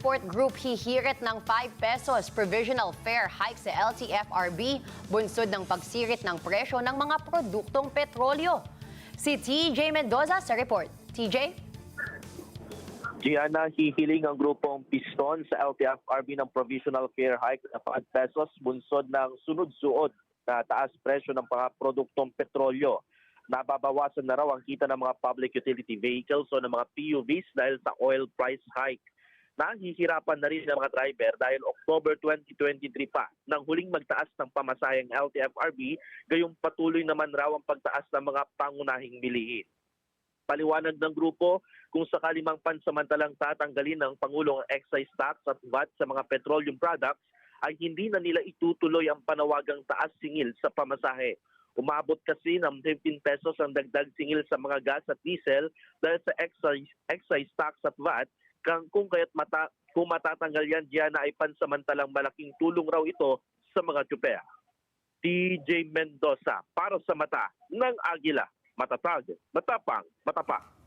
Transport Group hihirit ng 5 pesos provisional fare hike sa LTFRB, bunsod ng pagsirit ng presyo ng mga produktong petrolyo. Si TJ Mendoza sa report. TJ? Gianna, hihiling ang grupong Piston sa LTFRB ng provisional fare hike na 5 pesos bunsod ng sunod-suod na taas presyo ng mga produktong petrolyo. Nababawasan na raw ang kita ng mga public utility vehicles o ng mga PUVs dahil sa oil price hike. Nahihirapan na rin ng mga driver dahil October 2023 pa nang huling magtaas ng pamasaheng LTFRB, gayong patuloy naman raw ang pagtaas ng mga pangunahing bilihin. Paliwanag ng grupo, kung sakali mang pansamantalang tatanggalin ng Pangulong ang excise tax at VAT sa mga petroleum products, ay hindi na nila itutuloy ang panawagang taas singil sa pamasahe. Umabot kasi ng 15 pesos ang dagdag singil sa mga gas at diesel dahil sa excise tax at VAT, kung matatanggal yan diyan ay pansamantalang malaking tulong raw ito sa mga tsuper. TJ Mendoza para sa mata ng Agila. Matatag, matapang, matapak.